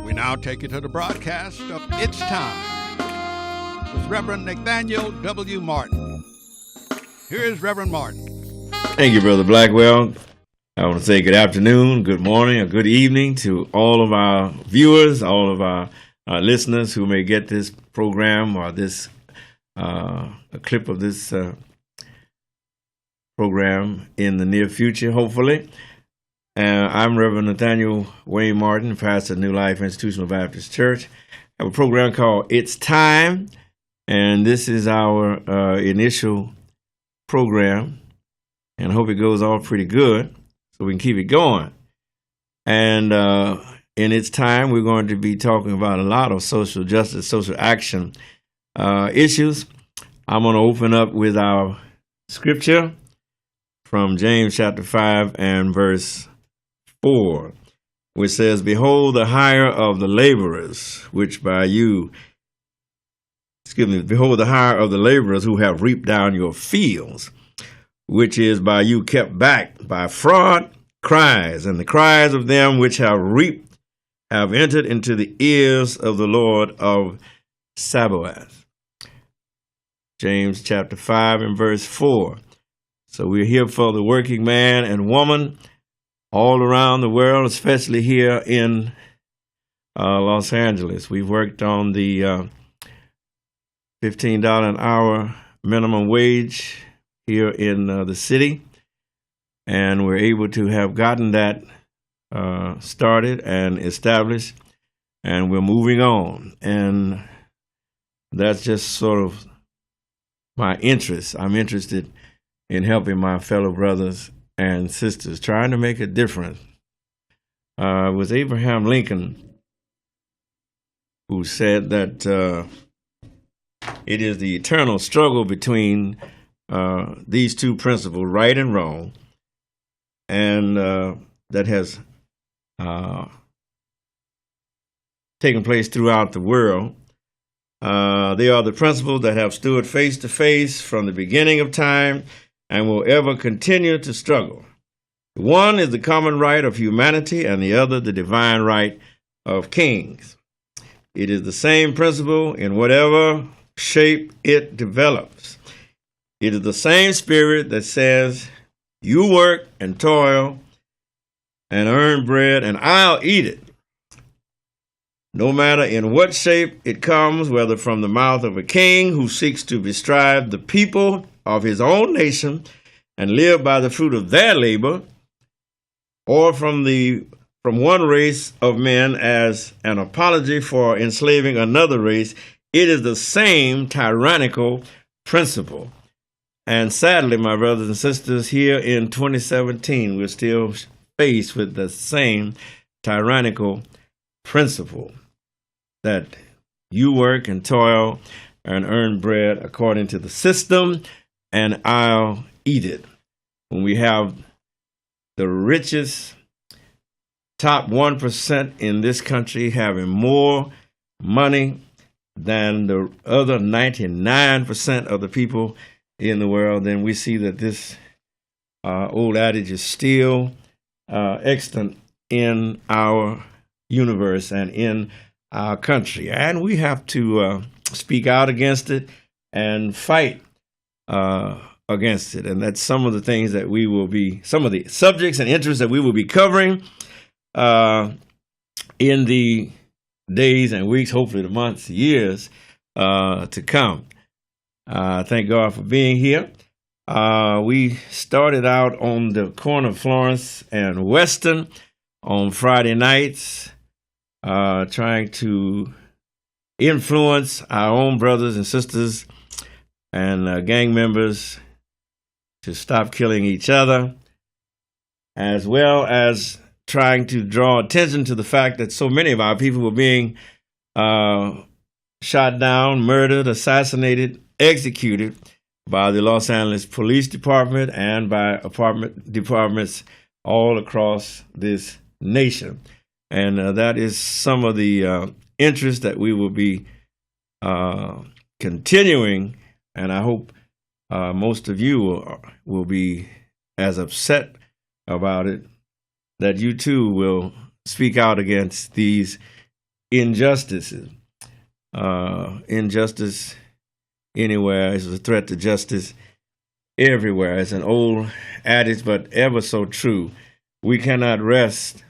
We now take you to the broadcast of It's Time with Rev Nathaniel W Martin. Here is Reverend Martin. Thank you, Brother Blackwell. I want to say good afternoon, good morning, or good evening to all of our viewers, all of our listeners who may get this program or this a clip of this program in the near future, hopefully. I'm Rev Nathaniel W Martin, pastor of New Life Institutional Baptist Church. I have a program called It's Time, and this is our initial program, and I hope it goes off pretty good so we can keep it going. And in It's Time, we're going to be talking about a lot of social justice, social action issues. I'm going to open up with our scripture from James chapter 5 and verse 4, which says, Behold the hire of the laborers, behold the hire of the laborers who have reaped down your fields, which is by you kept back by fraud, cries, and the cries of them which have reaped have entered into the ears of the Lord of Sabaoth. James chapter 5 and verse 4. So we're here for the working man and woman all around the world, especially here in Los Angeles. We've worked on the $15 an hour minimum wage here in the city, and we're able to have gotten that started and established, and we're moving on. And that's just sort of my interest. I'm interested in helping my fellow brothers and sisters, trying to make a difference. It was Abraham Lincoln who said that it is the eternal struggle between these two principles, right and wrong, and that has taken place throughout the world. They are the principles that have stood face to face from the beginning of time and will ever continue to struggle. One is the common right of humanity, and the other the divine right of kings. It is the same principle in whatever shape it develops. It is the same spirit that says, you work and toil and earn bread, and I'll eat it. No matter in what shape it comes, whether from the mouth of a king who seeks to bestrive the people of his own nation and live by the fruit of their labor, or from one race of men as an apology for enslaving another race, it is the same tyrannical principle. And sadly, my brothers and sisters, here in 2017, we're still faced with the same tyrannical principle that you work and toil and earn bread according to the system, and I'll eat it. When we have the richest top 1% in this country having more money than the other 99% of the people in the world, then we see that this old adage is still extant in our universe and in our country. And we have to speak out against it and fight against it. And that's some of the things that some of the subjects and interests that we will be covering in the days and weeks, hopefully the months, years to come. Thank God for being here. We started out on the corner of Florence and Western on Friday nights, trying to influence our own brothers and sisters and gang members to stop killing each other, as well as trying to draw attention to the fact that so many of our people were being shot down, murdered, assassinated, executed by the Los Angeles Police Department and by departments all across this nation. And that is some of the interest that we will be continuing, and I hope most of you will be as upset about it that you too will speak out against these injustices. Injustice anywhere is a threat to justice everywhere. It's an old adage, but ever so true. We cannot rest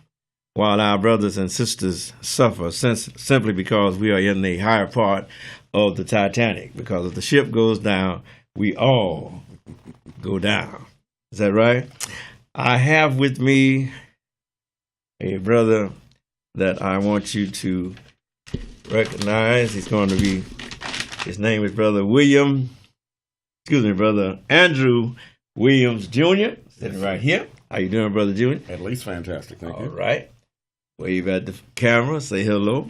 while our brothers and sisters suffer, simply because we are in the higher part of the Titanic. Because if the ship goes down, we all go down. Is that right? I have with me a brother that I want you to recognize. His name is Brother Brother Andrew Williams Jr., sitting right here. How you doing, Brother Jr.? At least fantastic, thank you. All right. Wave at the camera, say hello.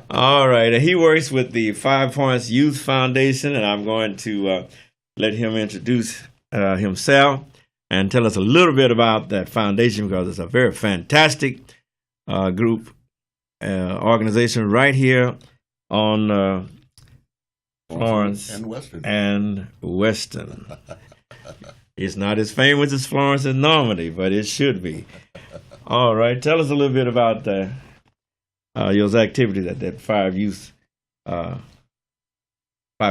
All right, and he works with the 5 Points Youth Foundation, and I'm going to let him introduce himself and tell us a little bit about that foundation, because it's a very fantastic group, organization right here on Florence and Western. It's not as famous as Florence and Normandy, but it should be. All right, tell us a little bit about your activities at that 5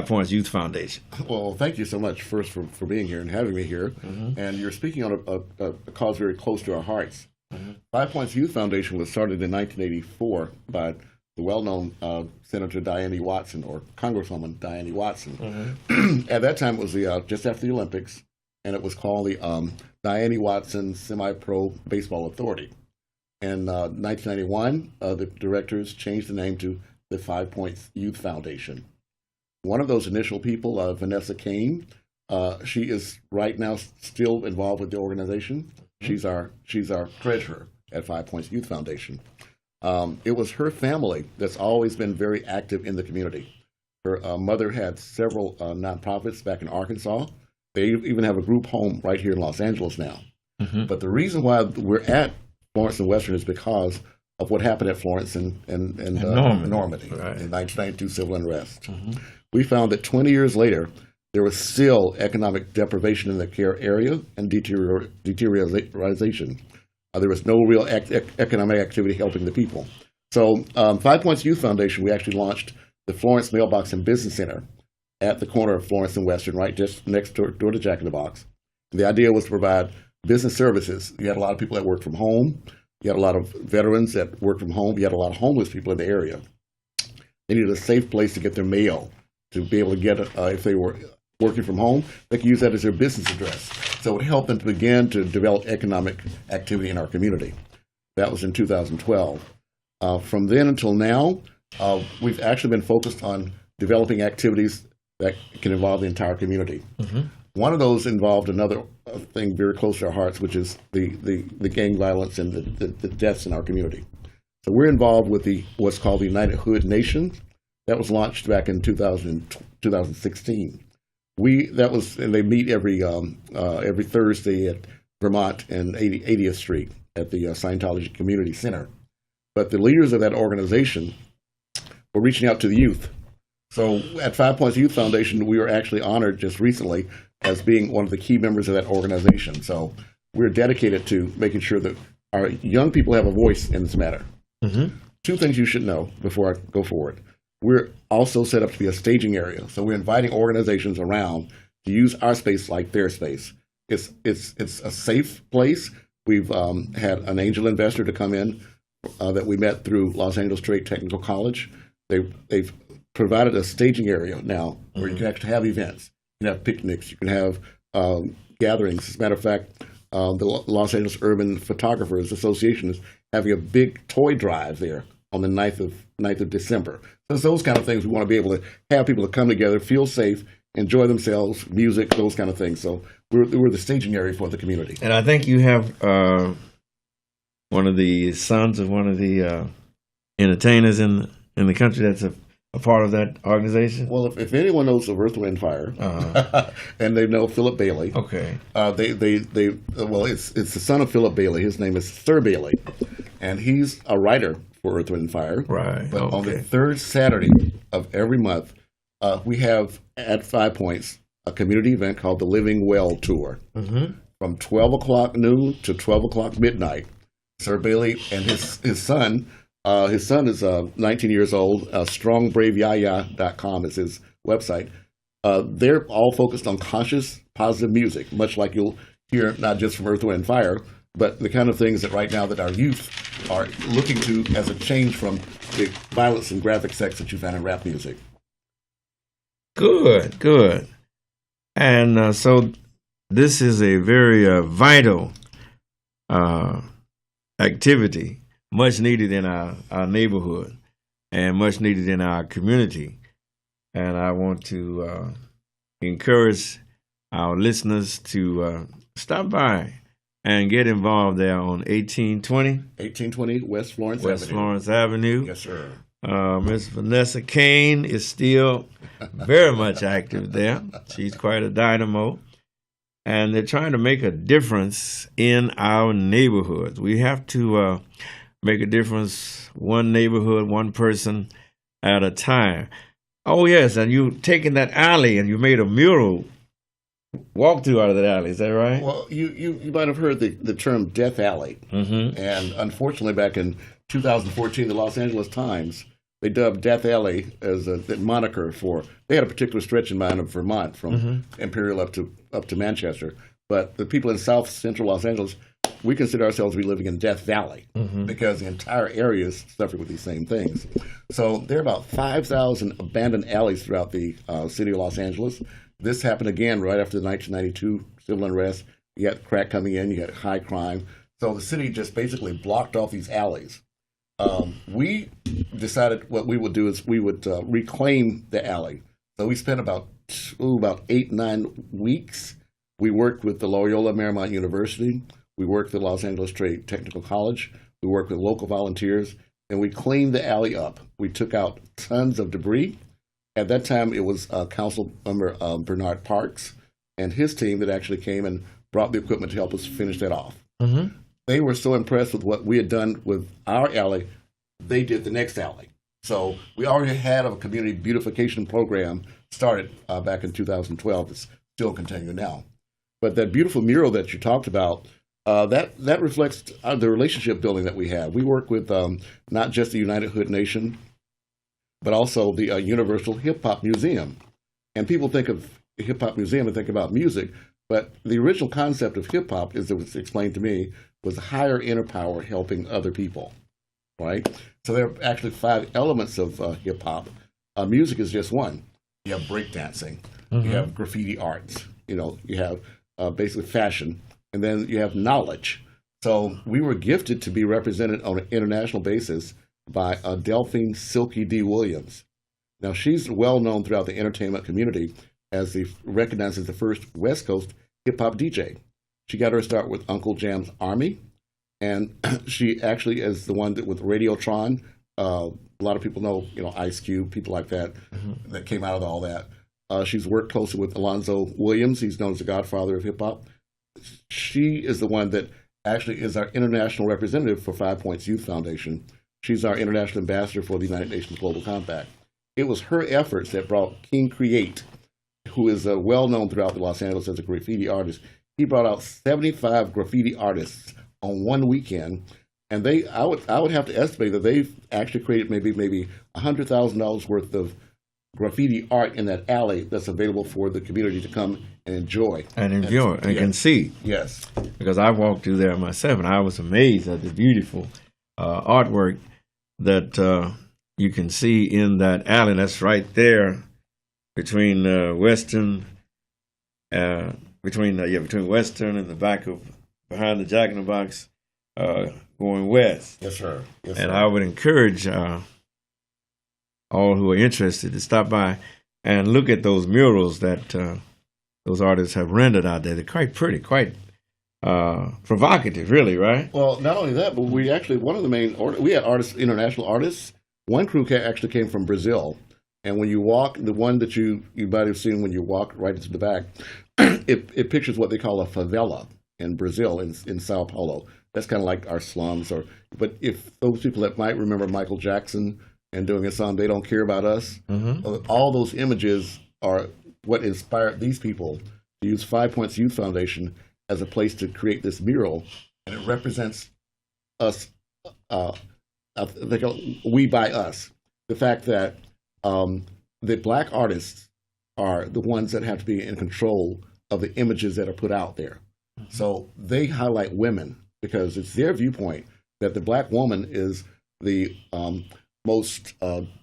Points Youth Foundation. Well, thank you so much first for being here and having me here. Mm-hmm. And you're speaking on a cause very close to our hearts. Mm-hmm. 5 Points Youth Foundation was started in 1984 by the well-known Senator Diane E. Watson, or Congresswoman Diane E. Watson. Mm-hmm. At that time, it was just after the Olympics, and it was called the Diane E. Watson Semi-Pro Baseball Authority. In 1991, the directors changed the name to the 5 Points Youth Foundation. One of those initial people, Vanessa Kane, she is right now still involved with the organization. She's our treasurer at 5 Points Youth Foundation. It was her family that's always been very active in the community. Her mother had several nonprofits back in Arkansas. They even have a group home right here in Los Angeles now. Mm-hmm. But the reason why we're at Florence and Western is because of what happened at Florence and Normandy right. In 1992 civil unrest. Mm-hmm. We found that 20 years later, there was still economic deprivation in the care area and deterioration. There was no real economic activity helping the people. So 5 Points Youth Foundation, we actually launched the Florence Mailbox and Business Center at the corner of Florence and Western, right just next door to Jack in the Box. And the idea was to provide business services. You had a lot of people that worked from home. You had a lot of veterans that worked from home. You had a lot of homeless people in the area. They needed a safe place to get their mail, to be able to get it if they were working from home. They could use that as their business address. So it helped them to begin to develop economic activity in our community. That was in 2012. From then until now, we've actually been focused on developing activities that can involve the entire community. Mm-hmm. One of those involved another thing very close to our hearts, which is the gang violence and the deaths in our community. So we're involved with what's called the United Hood Nation. That was launched back in 2016. And they meet every Thursday at Vermont and 80th Street at the Scientology Community Center. But the leaders of that organization were reaching out to the youth. So at 5 Points Youth Foundation, we were actually honored just recently as being one of the key members of that organization. So we're dedicated to making sure that our young people have a voice in this matter. Mm-hmm. 2 things you should know before I go forward. We're also set up to be a staging area. So we're inviting organizations around to use our space like their space. It's a safe place. We've had an angel investor to come in that we met through Los Angeles Trade Technical College. They've provided a staging area now where you can actually have events. You can have picnics. You can have gatherings. As a matter of fact, the Los Angeles Urban Photographers Association is having a big toy drive there on the 9th of December. So it's those kind of things we want to be able to have people to come together, feel safe, enjoy themselves, music, those kind of things. So we're the staging area for the community. And I think you have one of the sons of one of the entertainers in the country that's a part of that organization. Well, if anyone knows of Earth, Wind, Fire, and they know Philip Bailey, okay, it's the son of Philip Bailey. His name is Sir Bailey, and he's a writer for Earth, Wind, Fire. Right. But on the 3rd Saturday of every month, we have at 5 Points a community event called the Living Well Tour. Mm-hmm. From 12 o'clock noon to 12 o'clock midnight. Sir Bailey and his son His son is 19 years old. StrongBraveYaya.com is his website. They're all focused on conscious, positive music, much like you'll hear not just from Earth, Wind, and Fire, but the kind of things that right now that our youth are looking to as a change from the violence and graphic sex that you find in rap music. Good. And so this is a very vital activity, much needed in our neighborhood and much needed in our community. And I want to encourage our listeners to stop by and get involved there on 1820 West Florence West Avenue. Florence Avenue. Yes, sir. Miss Vanessa Kane is still very much active there. She's quite a dynamo. And they're trying to make a difference in our neighborhoods. We have to make a difference one neighborhood, one person at a time. Oh, yes, and you taken that alley and you made a mural walk through out of that alley. Is that right? Well, you might have heard the term Death Alley. Mm-hmm. And unfortunately, back in 2014, the Los Angeles Times, they dubbed Death Alley as a moniker for, they had a particular stretch in mind of Vermont from Imperial up to Manchester. But the people in South Central Los Angeles, we consider ourselves to be living in Death Valley because the entire area is suffering with these same things. So there are about 5,000 abandoned alleys throughout the city of Los Angeles. This happened again right after the 1992 civil unrest. You got crack coming in, you got high crime. So the city just basically blocked off these alleys. We decided what we would do is we would reclaim the alley. So we spent about 8-9 weeks. We worked with the Loyola Marymount University. We worked with Los Angeles Trade Technical College. We worked with local volunteers, and we cleaned the alley up. We took out tons of debris. At that time, it was Council Member Bernard Parks and his team that actually came and brought the equipment to help us finish that off. Mm-hmm. They were so impressed with what we had done with our alley, they did the next alley. So we already had a community beautification program started back in 2012. It's still continuing now. But that beautiful mural that you talked about, that reflects the relationship building that we have. We work with not just the United Hood Nation, but also the Universal Hip Hop Museum. And people think of Hip Hop Museum and think about music, but the original concept of hip hop, as it was explained to me, was higher inner power helping other people, right? So there are actually 5 elements of hip hop. Music is just one. You have breakdancing, you have graffiti arts, you have basically fashion, and then you have knowledge. So we were gifted to be represented on an international basis by Delphine Silky D. Williams. Now, she's well known throughout the entertainment community as recognized as the first West Coast hip-hop DJ. She got her start with Uncle Jam's Army, and she actually is the one that with Radiotron, a lot of people know, Ice Cube, people like that, that came out of all that. She's worked closely with Alonzo Williams. He's known as the godfather of hip-hop. She is the one that actually is our international representative for 5 Points Youth Foundation. She's our international ambassador for the United Nations Global Compact. It was her efforts that brought King Create, who is well known throughout the Los Angeles as a graffiti artist. He brought out 75 graffiti artists on one weekend, and I would have to estimate that they've actually created maybe $100,000 worth of graffiti art in that alley that's available for the community to come and enjoy. And can see. Yes. Because I walked through there myself, and I was amazed at the beautiful artwork that you can see in that alley. That's right there between Western, between Western and the back of behind the Jack in the Box, going west. Yes, sir. Yes, and sir. I would encourage all who are interested to stop by and look at those murals that those artists have rendered out there. They're quite pretty, quite provocative, really, right? Well, not only that, but we actually, one of the main, we had artists, international artists. One crew actually came from Brazil. And when you walk, the one that you might have seen when you walk right into the back, it pictures what they call a favela in Brazil, in Sao Paulo. That's kind of like our slums. But if those people that might remember Michael Jackson and doing a song, They Don't Care About Us, all those images are what inspired these people to use 5 Points Youth Foundation as a place to create this mural. And it represents us, our we by us. The fact that the black artists are the ones that have to be in control of the images that are put out there. Mm-hmm. So they highlight women because it's their viewpoint that the black woman is the most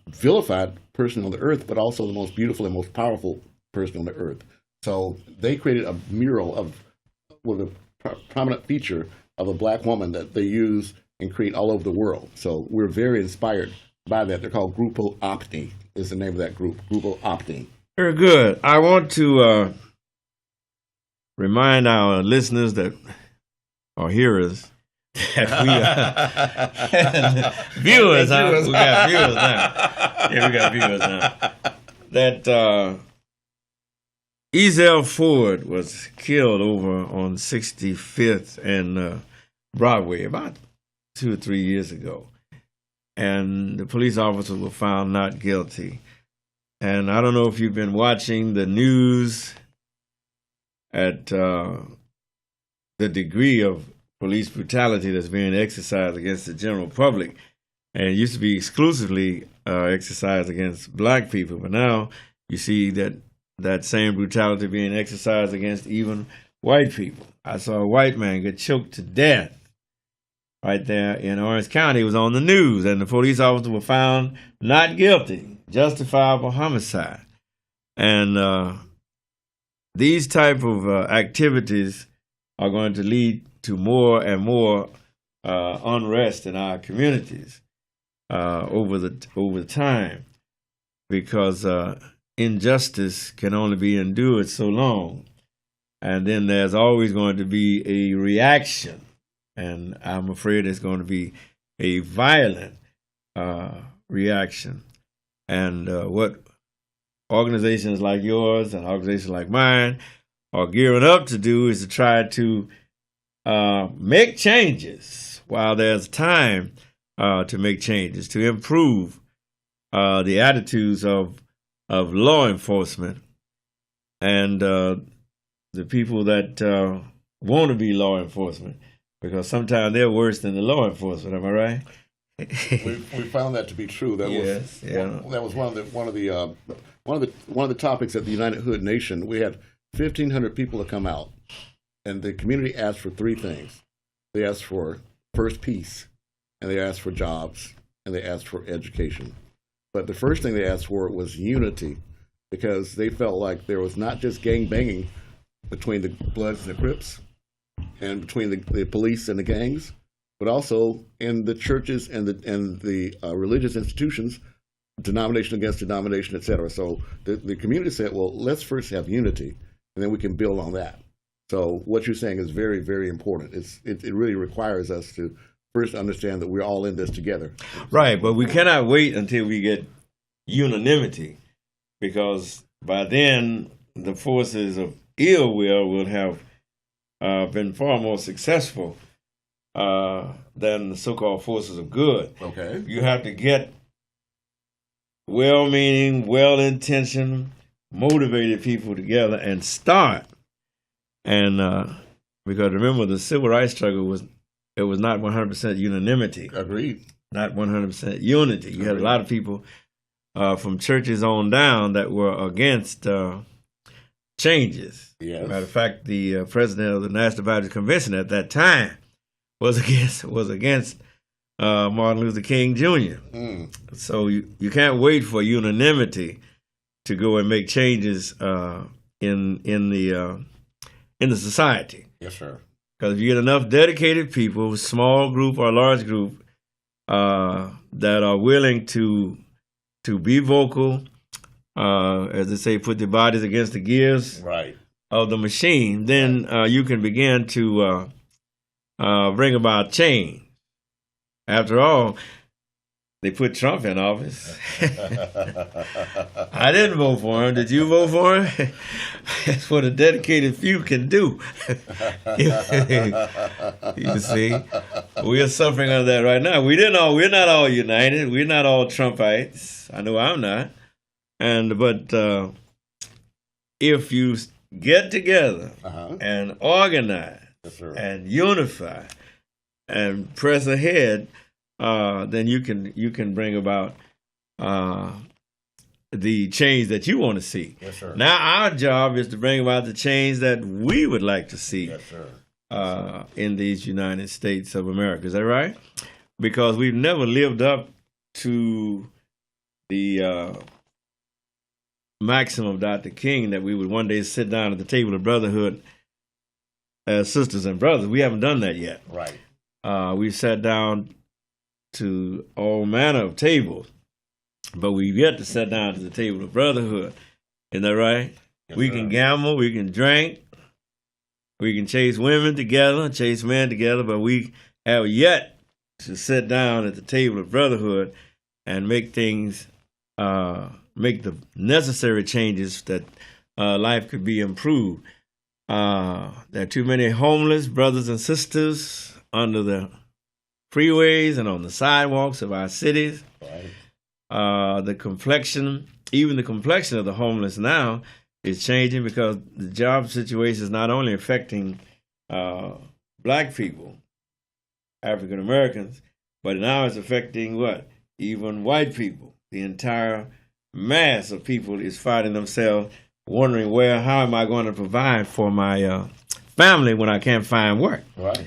vilified person on the earth, but also the most beautiful and most powerful person on the earth. So they created a mural with a prominent feature of a black woman that they use and create all over the world. So we're very inspired by that. They're called Grupo Opti is the name of that group, Grupo Opti. Very good. I want to remind our listeners that, or hearers, that we are viewers. We got viewers now. Yeah, we got viewers now. That Ezell Ford was killed over on 65th and Broadway about 2 or 3 years ago, and the police officers were found not guilty. And I don't know if you've been watching the news at the degree of police brutality that's being exercised against the general public. And it used to be exclusively exercised against black people, but now you see that same brutality being exercised against even white people. I saw a white man get choked to death right there in Orange County. It was on the news, and the police officers were found not guilty, justifiable homicide. And these type of activities are going to lead to more and more unrest in our communities over time, because injustice can only be endured so long, and then there's always going to be a reaction, and I'm afraid it's going to be a violent reaction. And what organizations like yours and organizations like mine are gearing up to do is to try to make changes while there's time to make changes, to improve the attitudes of law enforcement and the people that want to be law enforcement, because sometimes they're worse than the law enforcement. Am I right? we found that to be true. That was one of the topics at the United Hood Nation. We had 1,500 people to come out, and the community asked for 3 things. They asked for first peace, and they asked for jobs, and they asked for education. But the first thing they asked for was unity, because they felt like there was not just gang banging between the Bloods and the Crips, and between the police and the gangs, but also in the churches and the religious institutions, denomination against denomination, et cetera. So the community said, well, let's first have unity, and then we can build on that. So what you're saying is very, very important. It really requires us to first understand that we're all in this together. Right, but we cannot wait until we get unanimity, because by then the forces of ill will have been far more successful than the so-called forces of good. Okay. You have to get well-meaning, well-intentioned, motivated people together and start. And because remember, the civil rights struggle was not 100% unanimity. Agreed. Not 100% unity. You had a lot of people from churches on down that were against changes. Yes. Matter of fact, the president of the National Baptist Convention at that time was against Martin Luther King Jr. So you can't wait for unanimity to go and make changes in the society. Yes, sir. Because if you get enough dedicated people, small group or large group, that are willing to be vocal, as they say, put their bodies against the gears of the machine, then you can begin to bring about change. After all, they put Trump in office. I didn't vote for him. Did you vote for him? That's what a dedicated few can do. You see, we are suffering under that right now. We're not all united. We're not all Trumpites. I know I'm not. But if you get together and organize and unify and press ahead, then you can bring about the change that you want to see. Yes, sir. Now our job is to bring about the change that we would like to see. Yes, sir. In these United States of America. Is that right? Because we've never lived up to the maxim of Dr. King that we would one day sit down at the table of brotherhood as sisters and brothers. We haven't done that yet. Right. We've sat down to all manner of tables, but we've yet to sit down to the table of brotherhood. Isn't that right? Yes, we sir. can gamble, we can drink, we can chase women together, chase men together, but we have yet to sit down at the table of brotherhood and make things, make the necessary changes that life could be improved. There are too many homeless brothers and sisters under the freeways and on the sidewalks of our cities. Right. The complexion, even the complexion of the homeless now is changing because the job situation is not only affecting black people, African Americans, but now it's affecting what? Even white people. The entire mass of people is finding themselves wondering, how am I going to provide for my family when I can't find work? Right. Is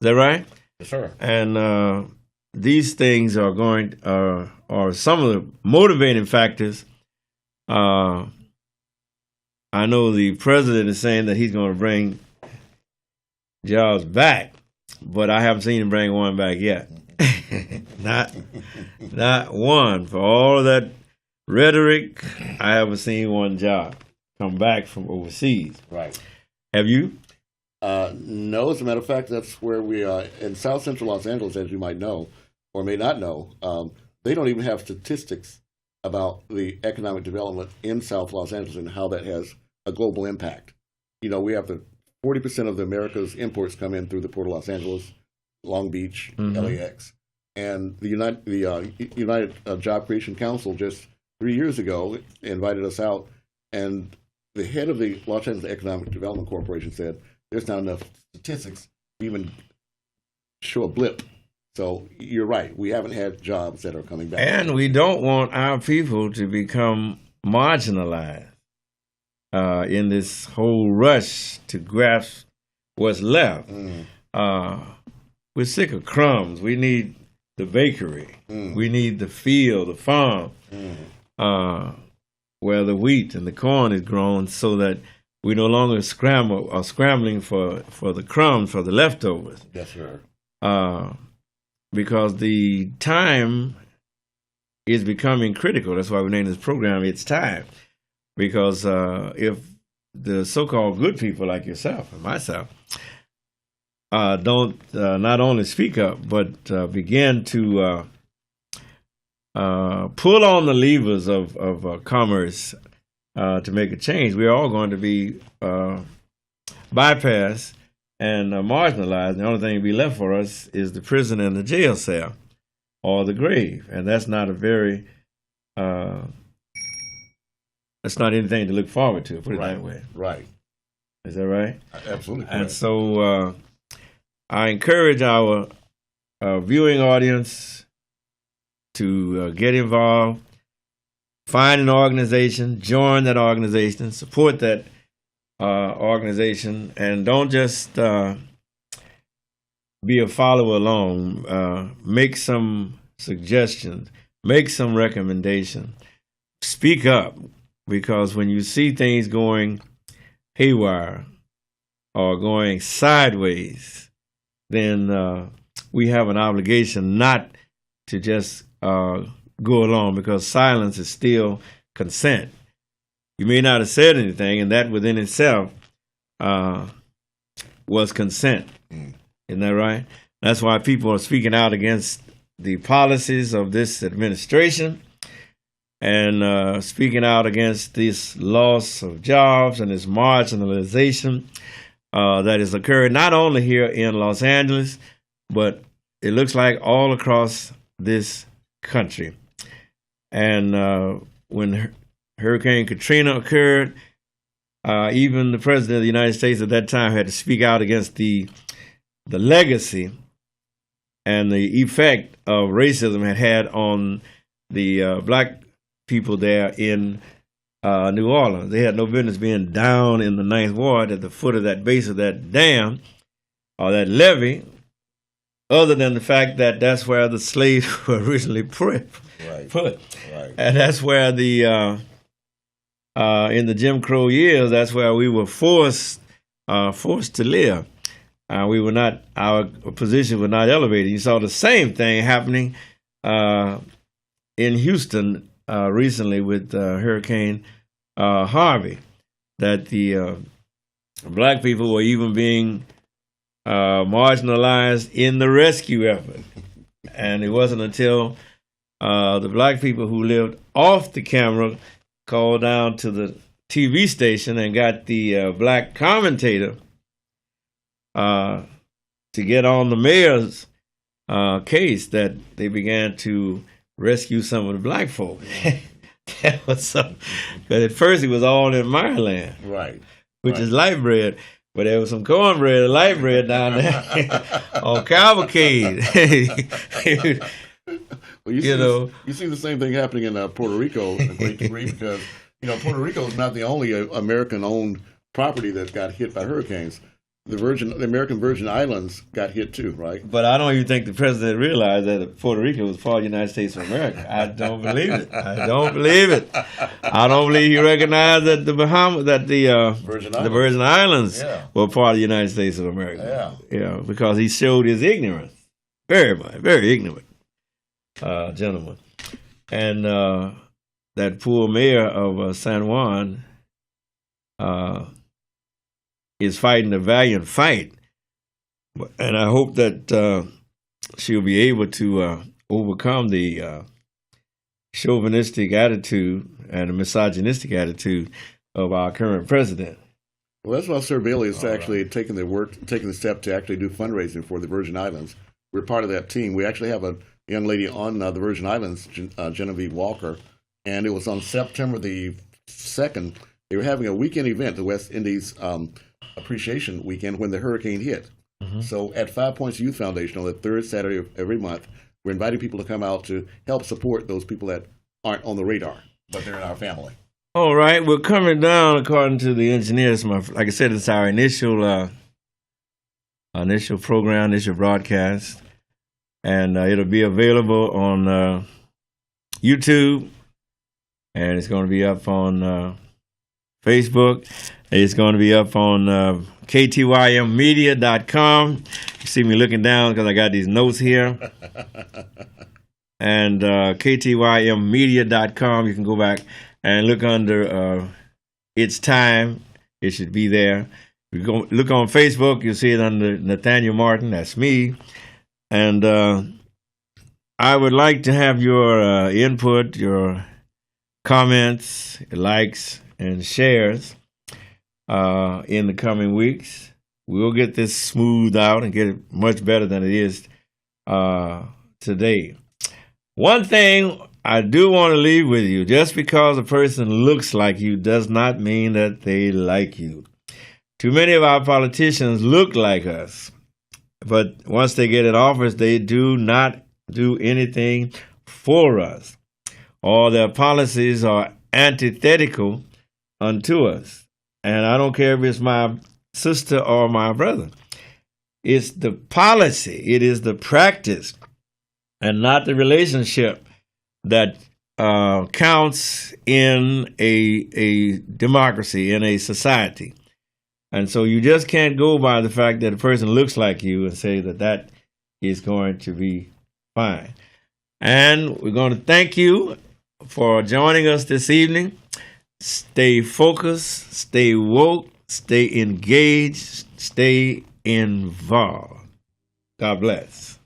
that right? Yes, sir. And these things are some of the motivating factors. I know the president is saying that he's going to bring jobs back, but I haven't seen him bring one back yet. Not one. For all of that rhetoric, I haven't seen one job come back from overseas. Right. Have you? No, as a matter of fact, that's where we are in South Central Los Angeles, as you might know or may not know. They don't even have statistics about the economic development in South Los Angeles and how that has a global impact. You know, we have 40% of the America's imports come in through the Port of Los Angeles, Long Beach, LAX, and the United Job Creation Council just 3 years ago invited us out, and the head of the Los Angeles Economic Development Corporation said there's not enough statistics to even show a blip. So you're right. We haven't had jobs that are coming back. And we don't want our people to become marginalized in this whole rush to grasp what's left. We're sick of crumbs. We need the bakery. We need the field, the farm, where the wheat and the corn is grown, so that we no longer scrambling for the crumbs, for the leftovers. Yes, sir. Because the time is becoming critical. That's why we named this program It's Time. Because if the so-called good people like yourself and myself don't not only speak up, but begin to pull on the levers of commerce to make a change, we are all going to be bypassed and marginalized. The only thing to be left for us is the prison and the jail cell or the grave. And that's not that's not anything to look forward to, put it that way. Right. Is that right? Absolutely correct. And so I encourage our viewing audience to get involved, find an organization, join that organization, support that organization, and don't just be a follower along. Make some suggestions, make some recommendations, speak up, because when you see things going haywire or going sideways, then we have an obligation not to just go along, because silence is still consent. You may not have said anything, and that within itself was consent. Isn't that right? That's why people are speaking out against the policies of this administration and speaking out against this loss of jobs and this marginalization that is occurring not only here in Los Angeles, but it looks like all across this country. And when Hurricane Katrina occurred, even the President of the United States at that time had to speak out against the legacy and the effect of racism had on the black people there in New Orleans. They had no business being down in the Ninth Ward at the foot of that base of that dam or that levee, other than the fact that that's where the slaves were originally put. Right. And that's where the in the Jim Crow years, that's where we were forced to live. We were not, our position was not elevated. You saw the same thing happening in Houston recently with Hurricane Harvey, that the black people were even being marginalized in the rescue effort. And it wasn't until the black people who lived off the camera called down to the TV station and got the black commentator to get on the mayor's case that they began to rescue some of the black folk. That was something. But at first it was all in Maryland, which is light bread. But there was some cornbread and light bread down there on Cavalcade. Well, you see the same thing happening in Puerto Rico a great degree, because Puerto Rico is not the only American-owned property that got hit by hurricanes. The American Virgin Islands got hit too, right? But I don't even think the president realized that Puerto Rico was part of the United States of America. I don't believe it. I don't believe he recognized that the Virgin Islands were part of the United States of America. Yeah, because he showed his ignorance. Very much, very ignorant gentleman. And that poor mayor of San Juan is fighting a valiant fight, and I hope that she'll be able to overcome the chauvinistic attitude and the misogynistic attitude of our current president. Well, that's why Sir Bailey is actually taking the step to actually do fundraising for the Virgin Islands. We're part of that team. We actually have a young lady on the Virgin Islands, Genevieve Walker, and it was on September the 2nd. They were having a weekend event, the West Indies Appreciation Weekend, when the hurricane hit. Mm-hmm. So at 5 Points Youth Foundation on the third Saturday of every month, we're inviting people to come out to help support those people that aren't on the radar, but they're in our family. All right, we're coming down according to the engineers. Like I said, it's our initial program, initial broadcast, and it'll be available on YouTube, and it's going to be up on Facebook. It's going to be up on ktymmedia.com. You see me looking down because I got these notes here. And ktymmedia.com, you can go back and look under It's Time. It should be there. You go look on Facebook, you'll see it under Nathaniel Martin. That's me. And I would like to have your input, your comments, likes, and shares in the coming weeks. We'll get this smoothed out and get it much better than it is today. One thing I do want to leave with you: just because a person looks like you does not mean that they like you. Too many of our politicians look like us, but once they get in office, they do not do anything for us, or their policies are antithetical unto us. And I don't care if it's my sister or my brother. It's the policy, it is the practice, and not the relationship that counts in a democracy, in a society. And so you just can't go by the fact that a person looks like you and say that that is going to be fine. And we're going to thank you for joining us this evening. Stay focused, stay woke, stay engaged, stay involved. God bless.